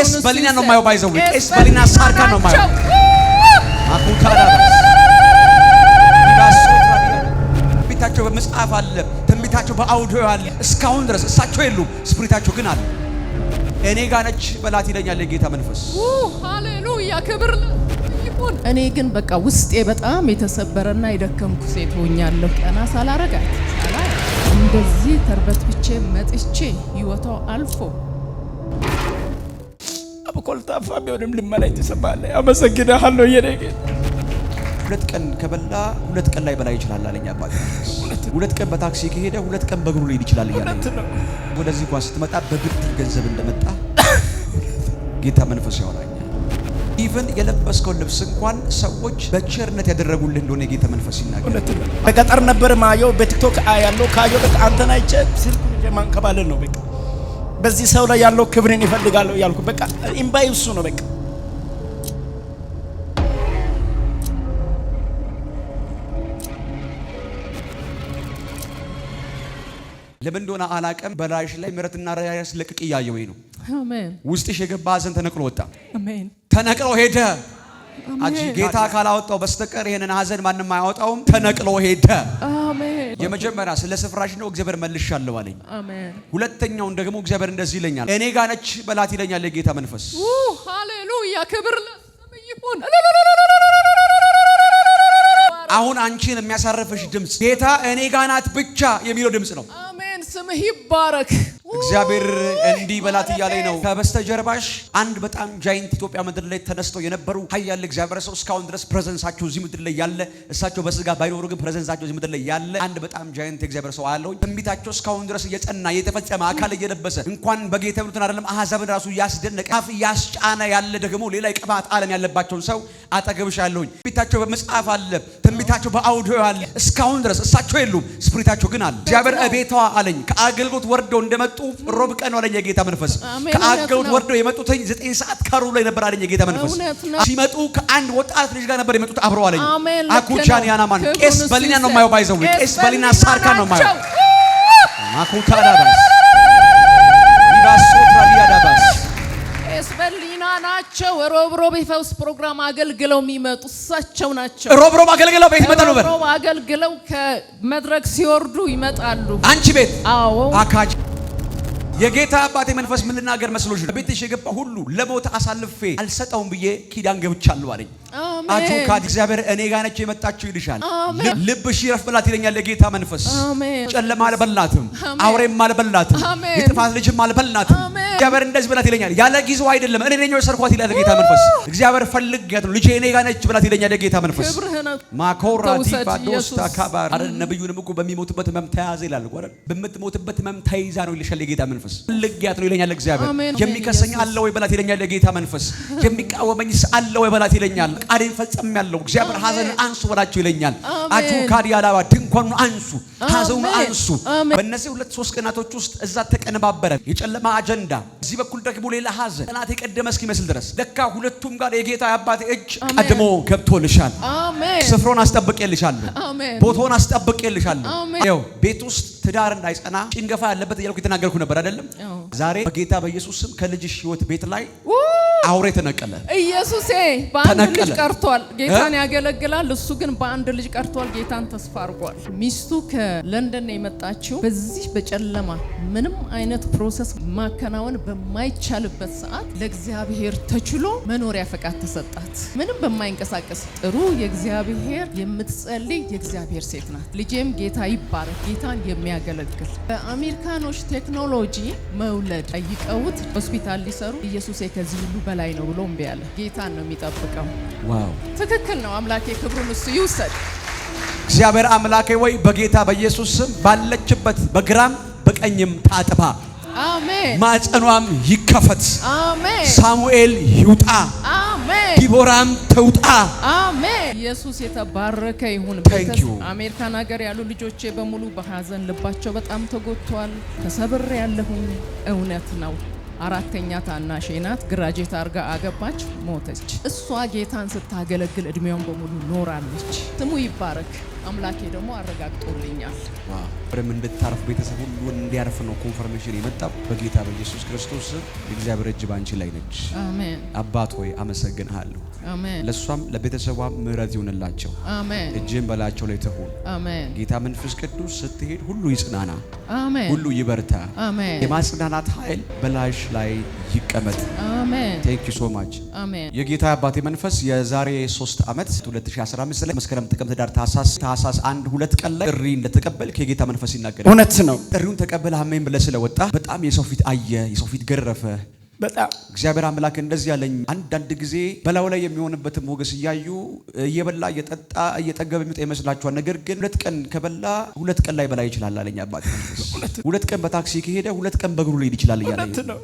ቄስ በሊና ነው ማየው ባይዘው ቄስ በሊና ሳርካ ነው ማየው አኩታራ ትንቢታቸው በመጽሐፍ አለ ትንቢታቸው በአውዶ አለ እስካሁን ድረስ እሳቸው የሉም ስፒሪታቸው ግን አለ እኔ ጋር ነች በላት ይለኛል የጌታ መንፈስ ሃሌሉያ ክብር ይሁን እኔ ግን በቃ ውስጤ በጣም የተሰበረና የደከምኩ ሴት ሆኛለሁ ቀና ሳላረጋት እንደዚህ ተርበት ብቻ መጥቼ ህይወቷ አልፎ አብቆልታፋ ቢሆንም ልመላይ ተሰባለ አመሰግናለሁ የኔ ጌታ ሁለት ቀን ከበላ ሁለት ቀን ላይ በላይ ይችላል አለኝ አባቴ ሁለት ቀን በታክሲ ከሄደ ሁለት ቀን በእግሩ ሊሄድ ይችላል ይላል ወደዚህ እንኳን ስትመጣ በብድር ገንዘብ እንደመጣ ጌታ መንፈስ ያወራኛል ኢቭን የለበስከው ልብስ እንኳን ሰዎች በቸርነት ያደረጉልህ እንደሆነ ጌታ መንፈስ ይናገራል በገጠር ነበር ማየው በቲክቶክ ያለው ካዮ በቃ አንተን አይቼ ስልኩን የማንከባለል ነው በቃ በዚህ ሰው ላይ ያለው ክብርን ይፈልጋለሁ ያልኩ በቃ ኢምባይ እሱ ነው በቃ ለምን እንደሆነ አላቀም በላይሽ ላይ ምሕረትና ራያስ ለቅቅ ያየው ነው አሜን ውስጥሽ የገባ ሐዘን ተነቅሎ ወጣ አሜን ተነቅሎ ሄደ አጂ ጌታ ካላወጣው በስተቀር ይሄንን ሐዘን ማንንም አያወጣውም ተነቅሎ ሄደ አሜን የመጀመሪያ ስለ ስፍራሽ ነው እግዚአብሔር መልሻለሁ አለኝ አሜን ሁለተኛው ደግሞ እግዚአብሔር እንደዚህ ይለኛል እኔ ጋር ነች በላት ይለኛል የጌታ መንፈስ ሃሌሉያ ክብር ለስም ይሁን አሁን አንቺን የሚያሳርፍሽ ድምጽ ጌታ እኔ ጋር ናት ብቻ የሚለው ድምጽ ነው አሜን ስምህ ይባረክ እግዚአብሔር እንዲህ በላት እያለኝ ነው ከበስተጀርባሽ አንድ በጣም ጃይንት ኢትዮጵያ ምድር ላይ ተነስተው የነበሩ ኃያል እግዚአብሔር ሰው እስካሁን ድረስ ፕሬዘንሳቸው እዚህ ምድር ላይ ያለ እሳቸው በስጋ ባይኖሩ ግን ፕሬዘንሳቸው እዚህ ምድር ላይ ያለ አንድ በጣም ጃይንት እግዚአብሔር ሰው አለው ትንቢታቸው እስካሁን ድረስ እየጸና እየተፈጸመ አካል እየለበሰ እንኳን በጌታ ምድር አይደለም አሕዛብን ራሱ ያስደነቀ አፍ ያስጫነ ያለ ደግሞ ሌላ የቅባት ዓለም ያለባቸውን ሰው አጠገብሽ አለሁኝ ትንቢታቸው በመጽሐፍ አለ ትንቢታቸው በአውዶ አለ እስካሁን ድረስ እሳቸው የሉም ስፒሪታቸው ግን አለ እግዚአብሔር እቤቷ አለኝ ከአገልግሎት ወርደው እንደመጡ ሮብ ቀን ወለኛ ጌታ መንፈስ ከአገልግሎት ወርደው የመጡት 9 ሰዓት ከሩ ላይ ነበር አለኝ ጌታ መንፈስ ሲመጡ ከአንድ ወጣት ልጅ ጋር ነበር የመጡት አብረው አለኝ አኩቻን ያናማን ቄስ በሊና ነው ማየው ባይዘው ቄስ በሊና ሳርካ ነው ማየው አኩታራ ባስ ይባሶትራ ዲያዳባስ ቄስ በሊና ናቸው ሮብሮብ የፈውስ ፕሮግራም አገልግለው የሚመጡ እሳቸው ናቸው ሮብሮብ አገልግለው ቤት ይመጣሉ ሮብሮብ አገልግለው ከመድረክ ሲወርዱ ይመጣሉ አንቺ ቤት አዎ አካጅ የጌታ አባቴ መንፈስ ምን ልናገር መስሎሽ ነው ቤትሽ የገባ ሁሉ ለሞት አሳልፌ አልሰጠውም ብዬ ኪዳን ገብቻለሁ አለኝ አሜን አጁ እግዚአብሔር እኔ ጋር ነች የመጣችው ይልሻል ልብሽ ይረፍ ብላት ይለኛል የጌታ መንፈስ አሜን ጨለማ አልበላትም አውሬም አልበላትም የጥፋት ልጅም አልበላትም እግዚአብሔር እንደዚህ ብላት ይለኛል ያለ ጊዜው አይደለም እኔ ነኝ የሰርኳት ይላል የጌታ መንፈስ እግዚአብሔር ፈልጌያት ነው ልጄ እኔ ጋር ነች ብላት ይለኛል የጌታ መንፈስ ማኮራቲ ባዶስታ ካባር አረ ነብዩንም እኮ በሚሞትበት ህመም ተያዘ ይላል አይደል በምትሞትበት ህመም ተይዛ ነው ይልሻል የጌታ መንፈስ ፈልጌያት ነው ይለኛል እግዚአብሔር የሚከሰኝ አለ ወይ በላት ይለኛል የጌታ መንፈስ የሚቃወመኝስ አለ ወይ በላት ይለኛል ቃሌን ፈጽሜያለሁ እግዚአብሔር ሐዘንን አንሱ በላቸው ይለኛል አጁ ካዲያላባ ድንኳኑን አንሱ ሐዘኑን አንሱ በእነዚህ 2-3 ቀናቶች ውስጥ እዛ ተቀነባበረ የጨለማ አጀንዳ እዚህ በኩል ደግሞ ሌላ ሐዘን ቀናት የቀደመ እስኪመስል ድረስ ለካ ሁለቱም ጋር የጌታ አባቴ እጅ ቀድሞ ገብቶልሻል አሜን ስፍራውን አስጠብቄልሻለሁ አሜን ቦታውን አስጠብቄልሻለሁ ይኸው ቤት ውስጥ ትዳር እንዳይጸና ጭንገፋ ያለበት እያልኩ የተናገርኩ ነበር አይደለም ዛሬ በጌታ በኢየሱስ ስም ከልጅሽ ህይወት ቤት ላይ አውሬ ተነቀለ ኢየሱሴ በአንድ ልጅ ቀርቷል ጌታን ያገለግላል እሱ ግን በአንድ ልጅ ቀርቷል ጌታን ተስፋ አድርጓል ሚስቱ ከለንደን የመጣችው በዚህ በጨለማ ምንም አይነት ፕሮሰስ ማከናወን በማይቻልበት ሰዓት ለእግዚአብሔር ተችሎ መኖሪያ ፈቃድ ተሰጣት ምንም በማይንቀሳቀስ ጥሩ የእግዚአብሔር የምትጸልይ የእግዚአብሔር ሴት ናት ልጄም ጌታ ይባረክ ጌታን የሚያገለግል በአሜሪካኖች ቴክኖሎጂ መውለድ ጠይቀውት ሆስፒታል ሊሰሩ ኢየሱሴ ከዚህ ሁሉ በላይ ነው ብሎ እምቢ አለ ጌታን ነው የሚጠብቀው ዋው ትክክል ነው አምላኬ ክብሩን እሱ ይውሰድ እግዚአብሔር አምላኬ ወይ በጌታ በኢየሱስ ስም ባለችበት በግራም በቀኝም ታጥባ አሜን ማጸኗም ይከፈት አሜን ሳሙኤል ይውጣ አሜን ዲቦራም ተውጣ አሜን ኢየሱስ የተባረከ ይሁን አሜሪካን ሀገር ያሉ ልጆቼ በሙሉ በሐዘን ልባቸው በጣም ተጎድቷል ተሰብሬ ያለሁኝ እውነት ነው አራተኛ ታናሼ ናት። ግራጁዌት አርጋ አገባች፣ ሞተች። እሷ ጌታን ስታገለግል እድሜውን በሙሉ ኖራለች። ስሙ ይባረክ። አምላኬ ደግሞ አረጋግጦልኛል። ብረም እንድታርፍ ቤተሰብ ሁሉ እንዲያርፍ ነው ኮንፈርሜሽን የመጣው በጌታ በኢየሱስ ክርስቶስ። የእግዚአብሔር እጅ ባንቺ ላይ ነች። አሜን። አባት ሆይ አመሰግንሃለሁ። አሜን። ለሷም ለቤተሰቧም ምሕረት ይሁንላቸው። አሜን። እጅን በላቸው ላይ ትሁን። አሜን። ጌታ መንፈስ ቅዱስ ስትሄድ ሁሉ ይጽናና። አሜን። ሁሉ ይበርታ። አሜን። የማጽናናት ኃይል በላሽ ላይ ይቀመጥ። አሜን። ቴንክ ዩ ሶ ማች። አሜን። የጌታ አባቴ መንፈስ የዛሬ 3 ዓመት 2015 ላይ መስከረም፣ ጥቅምት፣ ህዳር፣ ታህሳስ 1 2 ቀን ላይ ጥሪ እንደተቀበልክ የጌታ መንፈስ ይናገራል። እውነት ነው። ጥሪውን ተቀበል አሜን ብለህ ስለወጣ በጣም የሰው ፊት አየ፣ የሰው ፊት ገረፈ። በጣም እግዚአብሔር አምላክ እንደዚህ ያለኝ አንዳንድ ጊዜ በላው ላይ የሚሆንበትን ሞገስ እያዩ እየበላ እየጠጣ እየጠገበ የሚወጣ ይመስላችኋል። ነገር ግን 2 ቀን ከበላ 2 ቀን ላይ በላ ይችላል አለኝ አባቴ መንፈስ። 2 ቀን በታክሲ ከሄደ 2 ቀን በእግሩ ሊሄድ ይችላል እያለኝ ነው።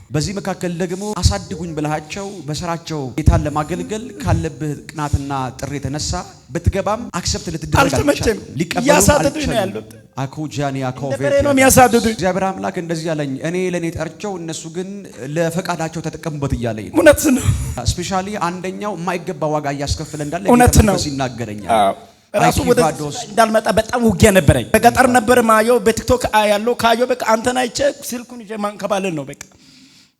በዚህ መካከል ደግሞ አሳድጉኝ ብለሃቸው በስራቸው ጌታን ለማገልገል ካለብህ ቅናትና ጥሪ የተነሳ ብትገባም አክሰፕት ልትደረግ አልተመቸም። እያሳደዱኝ ነው ያሉት። አኮጃኒ አኮቬ ነው የሚያሳድዱኝ። እግዚአብሔር አምላክ እንደዚህ ያለኝ እኔ ለኔ ጠርቸው እነሱ ግን ለፈቃዳቸው ተጠቀሙበት እያለኝ ነው። እውነት ነው። ስፔሻሊ አንደኛው የማይገባ ዋጋ እያስከፈለ እንዳለ እውነት ነው ይናገረኛል። ራሱ ወደ እንዳልመጣ በጣም ውጊያ ነበረኝ። በገጠር ነበር ማየው፣ በቲክቶክ አያለው። ካየው በቃ አንተን አይቼ ስልኩን ይዤ ማንከባለል ነው በቃ።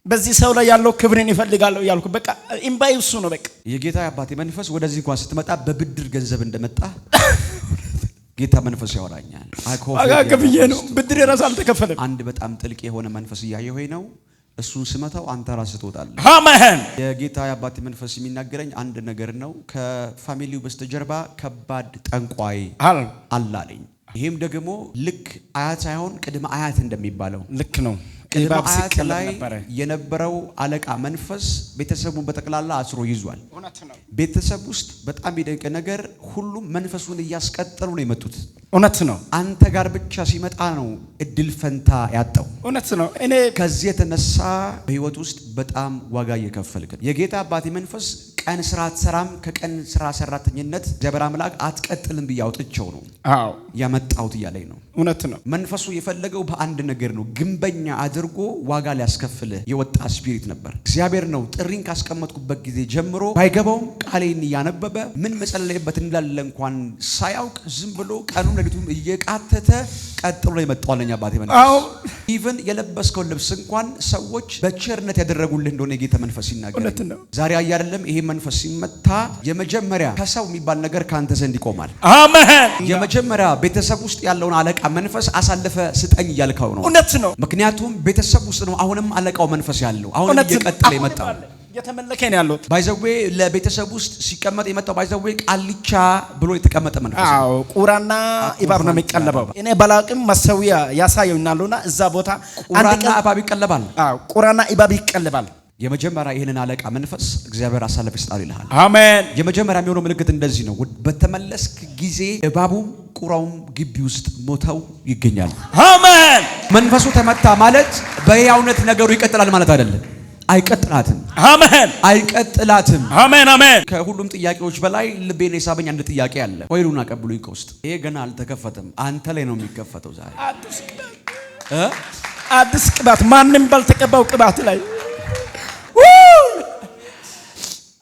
በዚህ ሰው ላይ ያለው ክብርን ይፈልጋለሁ ያልኩ በቃ ኢምባይ እሱ ነው በቃ። የጌታ አባቴ መንፈስ ወደዚህ እንኳን ስትመጣ በብድር ገንዘብ እንደመጣ ጌታ መንፈስ ያወራኛል። አጋገብዬ ነው ብድር ራስ አልተከፈለም። አንድ በጣም ጥልቅ የሆነ መንፈስ እያየሁ ነው። እሱን ስመታው አንተ ራስህ ትወጣለህ። አሜን። የጌታ አባቴ መንፈስ የሚናገረኝ አንድ ነገር ነው። ከፋሚሊው በስተጀርባ ከባድ ጠንቋይ አላለኝ። ይሄም ደግሞ ልክ አያት ሳይሆን ቅድመ አያት እንደሚባለው ልክ ነው። ቅድመ አያት ላይ የነበረው አለቃ መንፈስ ቤተሰቡን በጠቅላላ አስሮ ይዟል። ቤተሰብ ውስጥ በጣም ይደንቅ ነገር ሁሉም መንፈሱን እያስቀጠሉ ነው የመጡት። እውነት ነው። አንተ ጋር ብቻ ሲመጣ ነው እድል ፈንታ ያጣው። እውነት ነው። እኔ ከዚህ የተነሳ በህይወት ውስጥ በጣም ዋጋ እየከፈልክ የጌታ አባቴ መንፈስ ቀን ስራ አትሰራም፣ ከቀን ስራ ሰራተኝነት እግዚአብሔር አምላክ አትቀጥልም ብዬ አውጥቼው ነው ያመጣሁት እያለኝ ነው። እውነት ነው። መንፈሱ የፈለገው በአንድ ነገር ነው፣ ግንበኛ አድርጎ ዋጋ ሊያስከፍልህ የወጣ ስፒሪት ነበር። እግዚአብሔር ነው ጥሪን ካስቀመጥኩበት ጊዜ ጀምሮ ባይገባውም ቃሌን እያነበበ ምን መጸለይበት እንዳለ እንኳን ሳያውቅ ዝም ብሎ ቀኑን ለሊቱም እየቃተተ ቀጥሎ የመጣዋለኝ አባቴ መንፈስ። ኢቭን የለበስከው ልብስ እንኳን ሰዎች በቸርነት ያደረጉልህ እንደሆነ የጌታ መንፈስ ይናገራል። ዛሬ አይደለም ይሄ መንፈስ ሲመታ የመጀመሪያ ከሰው የሚባል ነገር ካንተ ዘንድ ይቆማል። አሜን። የመጀመሪያ ቤተሰብ ውስጥ ያለውን አለቃ መንፈስ አሳልፈ ስጠኝ እያልከው ነው። እውነት ነው። ምክንያቱም ቤተሰብ ውስጥ ነው አሁንም አለቃው መንፈስ ያለው አሁንም እየቀጠለ የመጣው እየተመለከ ነው ያለው። ባይዘዌ ለቤተሰብ ውስጥ ሲቀመጥ የመጣው ባይዘዌ ቃልቻ ብሎ የተቀመጠ መንፈስ። አዎ ቁራና ኢባብ ነው የሚቀለበው። እኔ ባላቅም መሰዊያ ያሳየውናልና እዛ ቦታ ቁራና ኢባብ ይቀለባል። አዎ ቁራና ኢባብ ይቀለባል። የመጀመሪያ ይሄንን አለቃ መንፈስ እግዚአብሔር አሳልፎ ይስጣል ይልሃል። አሜን። የመጀመሪያ የሚሆነው ምልክት እንደዚህ ነው። በተመለስክ ጊዜ እባቡም ቁራውም ግቢ ውስጥ ሞተው ይገኛሉ። አሜን። መንፈሱ ተመታ ማለት በሕያውነት ነገሩ ይቀጥላል ማለት አይደለም። አይቀጥላትም። አሜን። አይቀጥላትም። አሜን አሜን። ከሁሉም ጥያቄዎች በላይ ልቤን የሳበኝ አንድ ጥያቄ አለ። ወይሉና ቀብሉኝ ከውስጥ ይሄ ገና አልተከፈተም። አንተ ላይ ነው የሚከፈተው ዛሬ። አዲስ ቅባት ማንም ባልተቀባው ቅባት ላይ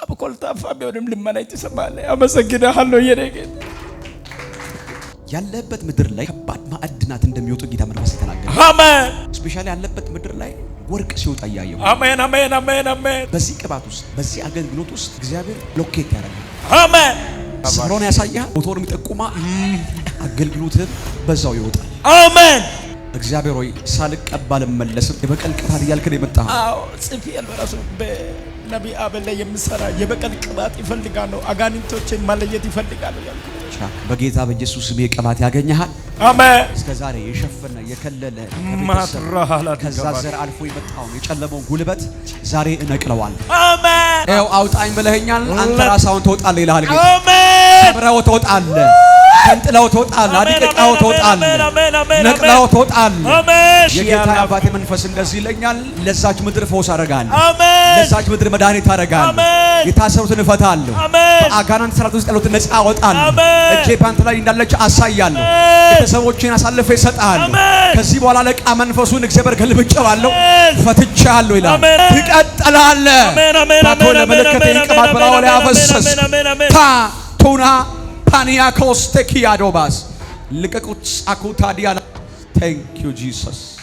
አብቆልታፋ ቢሆንም ልመና ይተሰማለ። አመሰግናለሁ የኔ ጌታ። ያለበት ምድር ላይ ከባድ ማዕድናት እንደሚወጡ ጌታ መንፈስ ተናገረ። አሜን። ስፔሻሊ ያለበት ምድር ላይ ወርቅ ሲወጣ ያየው። አሜን አሜን አሜን አሜን። በዚህ ቅባት ውስጥ በዚህ አገልግሎት ውስጥ እግዚአብሔር ሎኬት ያደርጋል። አሜን። ስራውን ያሳያል። ሞቶር የሚጠቁማ አገልግሎትህ በዛው ይወጣል። አሜን። እግዚአብሔር ሆይ ሳልቀባ ልመለስም የበቀል ቅባት እያልክ ነው የመጣው። አዎ ጽፌያለሁ። በራሱ በነቢይ አበል ላይ የምሰራ የበቀል ቅባት ይፈልጋሉ፣ አጋንንቶችን ማለየት ይፈልጋሉ ያልኩት በጌታ በኢየሱስ ስም ቅባት ያገኘሃል። አሜን። እስከዛሬ የሸፈነ የከለለ ከዛ ዘር አልፎ የመጣው የጨለመው ጉልበት ዛሬ እነቅለዋለሁ። አሜን። ይኸው አውጣኝ ብለኸኛል። አንተ ራስህ አሁን ትወጣለህ ይልሃል ጌታ። አሜን። ሰብረው ትወጣለህ። ተንጥለው ትወጣለህ። አድቅቀው ትወጣለህ። ነቅለው ትወጣለህ። የጌታ አባቴ መንፈስ እንደዚህ ይለኛል። ለዛች ምድር ፈውስ አደርጋለሁ። ለዛች ምድር መድኃኒት አደርጋለሁ። የታሰሩትን እፈታለሁ። በአጋንንት ስርዓት ውስጥ ያሉትን ነፃ አወጣለሁ። እጄ ባንተ ላይ እንዳለች አሳያለሁ። ቤተሰቦችን አሳልፌ እሰጥሃለሁ። ከዚህ በኋላ ለቃ መንፈሱን እግዚአብሔር ገልብጬዋለሁ፣ ፈትቼሃለሁ ይላል። ትቀጥላለህ። ታቶ ለመለከተ ይቀባል በላው ላይ አፈሰስ ታቱና ፓኒያኮስ ተኪያዶባስ ልቀቁት አኩታዲያና Thank you, Jesus.